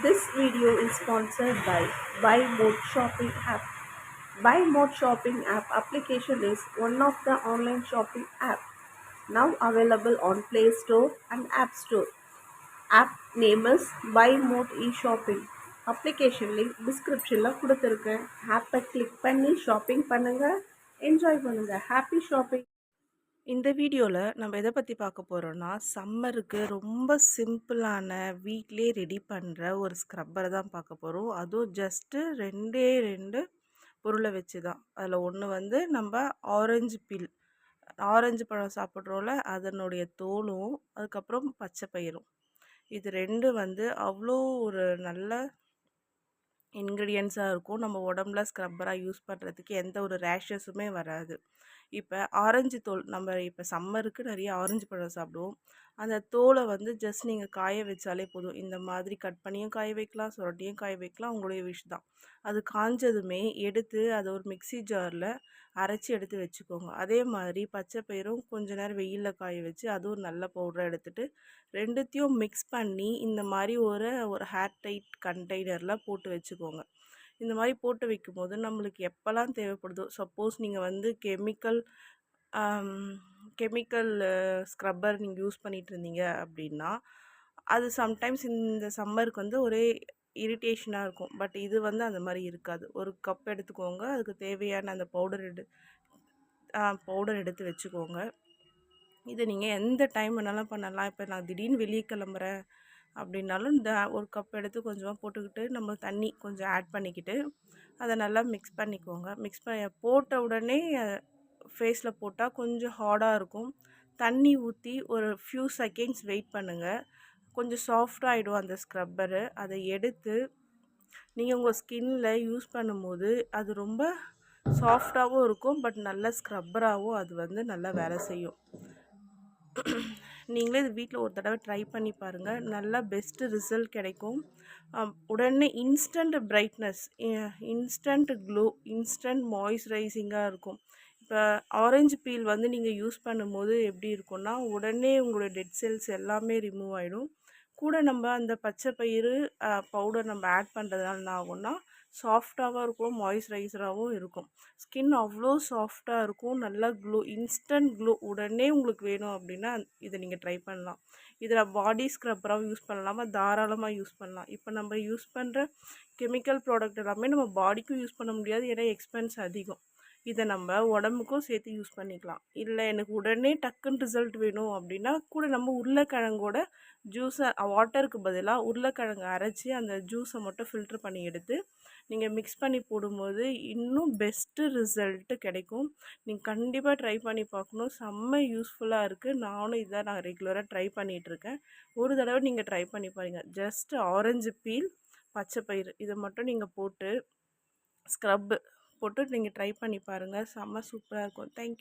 This video is sponsored by Buy Mode Shopping app. Buy Mode Shopping app application is one of the online shopping app now available on Play Store and App Store. App name is Buy Mode e-shopping. Application link descriptionல கொடுத்திருக்கேன். ஆப்பை click பண்ணி shopping பண்ணுங்க, enjoy பண்ணுங்க. Happy shopping. இந்த வீடியோவில் நம்ம எதை பற்றி பார்க்க போகிறோன்னா சம்மருக்கு ரொம்ப சிம்பிளான வீட்டிலே ரெடி பண்ணுற ஒரு ஸ்க்ரப்பரை தான் பார்க்க போகிறோம். அதுவும் ஜஸ்ட்டு ரெண்டே ரெண்டு பொருளை வச்சு தான். அதில் ஒன்று வந்து நம்ம ஆரஞ்சு பீல், ஆரஞ்சு பழம் சாப்பிட்றோம்ல, அதனுடைய தோலும் அதுக்கப்புறம் பச்சை பயிரும். இது ரெண்டு வந்து அவ்வளோ ஒரு நல்ல இன்க்ரீடியன்ஸாக இருக்கும். நம்ம உடம்புல ஸ்க்ரப்பராக யூஸ் பண்ணுறதுக்கு எந்த ஒரு ரேஷஸுமே வராது. இப்போ ஆரஞ்சு தோல், நம்ம இப்போ சம்மருக்கு நிறைய ஆரஞ்சு பழம் சாப்பிடுவோம். அந்த தோலை வந்து ஜஸ்ட் நீங்கள் காய வச்சாலே போதும். இந்த மாதிரி கட் பண்ணியும் காய வைக்கலாம், சுரட்டியும் காய வைக்கலாம், உங்களுடைய விஷ் தான். அது காஞ்சதுமே எடுத்து அதை ஒரு மிக்ஸி ஜாரில் அரைச்சி எடுத்து வச்சுக்கோங்க. அதே மாதிரி பச்சை பயிரும் கொஞ்ச நேரம் வெயிலில் காய வச்சு அதுவும் நல்ல பவுடராக எடுத்துகிட்டு ரெண்டுத்தையும் மிக்ஸ் பண்ணி இந்த மாதிரி ஒரு ஒரு ஹேர் டைட் கண்டெய்னரில் போட்டு வச்சுக்கோங்க. இந்த மாதிரி போட்டு வைக்கும்போது நம்மளுக்கு எப்போல்லாம் தேவைப்படுதோ, சப்போஸ் நீங்கள் வந்து கெமிக்கல் ஸ்க்ரப்பர் நீங்கள் யூஸ் பண்ணிகிட்டு இருந்தீங்க அப்படின்னா, அது சம்டைம்ஸ் இந்த சம்மருக்கு வந்து ஒரே இரிட்டேஷனாக இருக்கும். பட் இது வந்து அந்த மாதிரி இருக்காது. ஒரு கப் எடுத்துக்கோங்க, அதுக்கு தேவையான அந்த பவுடர் எடுத்து வச்சுக்கோங்க. இதை நீங்கள் எந்த டைம் வேணாலும் பண்ணலாம். இப்போ நான் திடீர்னு வெளியே கிளம்புறேன் அப்படின்னாலும் இந்த ஒரு கப் எடுத்து கொஞ்சமாக போட்டுக்கிட்டு நம்ம தண்ணி கொஞ்சம் ஆட் பண்ணிக்கிட்டு அதை நல்லா மிக்ஸ் பண்ணிக்கோங்க. மிக்ஸ் பண்ணி போட்ட உடனே ஃபேஸில் போட்டால் கொஞ்சம் ஹார்டாக இருக்கும். தண்ணி ஊற்றி ஒரு ஃபியூ செகண்ட்ஸ் வெயிட் பண்ணுங்கள். கொஞ்சம் சாஃப்டாகிடும் அந்த ஸ்க்ரப்பரு. அதை எடுத்து நீங்கள் உங்கள் ஸ்கின்னில் யூஸ் பண்ணும்போது அது ரொம்ப சாஃப்டாகவும் இருக்கும். பட் நல்ல ஸ்க்ரப்பராகவும் அது வந்து நல்லா வேலை செய்யும். நீங்களே இது வீட்டில் ஒரு தடவை ட்ரை பண்ணி பாருங்கள். நல்லா பெஸ்ட்டு ரிசல்ட் கிடைக்கும். உடனே instant brightness, instant glow, instant மாய்ஸ்சரைசிங்காக இருக்கும். இப்போ ஆரஞ்சு பீல் வந்து நீங்கள் யூஸ் பண்ணும்போது எப்படி இருக்கும்னா, உடனே உங்களோட டெட் செல்ஸ் எல்லாமே ரிமூவ் ஆகிடும். கூட நம்ம அந்த பச்சை பயிறு பவுடர் நம்ம ஆட் பண்ணுறதுனால என்ன ஆகும்னா, சாஃப்டாகவும் இருக்கும், மாய்ஸ்சரைசராகவும் இருக்கும். ஸ்கின் அவ்வளோ சாஃப்டாக இருக்கும். நல்லா க்ளோ, இன்ஸ்டன்ட் க்ளோ உடனே உங்களுக்கு வேணும் அப்படின்னா இதை நீங்கள் ட்ரை பண்ணலாம். இதில் பாடி ஸ்க்ரப்பராகவும் யூஸ் பண்ணலாமா, தாராளமாக யூஸ் பண்ணலாம். இப்போ நம்ம யூஸ் பண்ணுற கெமிக்கல் ப்ராடக்ட் எல்லாமே நம்ம பாடிக்கும் யூஸ் பண்ண முடியாது, ஏன்னா எக்ஸ்பென்ஸ் அதிகம். இதை நம்ம உடம்புக்கும் சேர்த்து யூஸ் பண்ணிக்கலாம். இல்லை எனக்கு உடனே டக்குன்னு ரிசல்ட் வேணும் அப்படின்னா கூட நம்ம உருளைக்கிழங்கோட ஜூஸை, வாட்டருக்கு பதிலாக உருளைக்கிழங்கு அரைச்சி அந்த ஜூஸை மட்டும் ஃபில்ட்ரு பண்ணி எடுத்து நீங்கள் மிக்ஸ் பண்ணி போடும்போது இன்னும் பெஸ்ட்டு ரிசல்ட்டு கிடைக்கும். நீங்கள் கண்டிப்பாக ட்ரை பண்ணி பார்க்கணும். செம்ம யூஸ்ஃபுல்லாக இருக்குது. நானும் இதை நான் ரெகுலராக ட்ரை பண்ணிகிட்ருக்கேன். ஒரு தடவை நீங்கள் ட்ரை பண்ணி பாருங்கள். ஜஸ்ட்டு ஆரஞ்சு பீல், பச்சை பயிறு இதை மட்டும் நீங்கள் போட்டு ஸ்க்ரப்பு போட்டு நீங்கள் ட்ரை பண்ணி பாருங்கள். செம்ம சூப்பராக இருக்கும். தேங்க்யூ.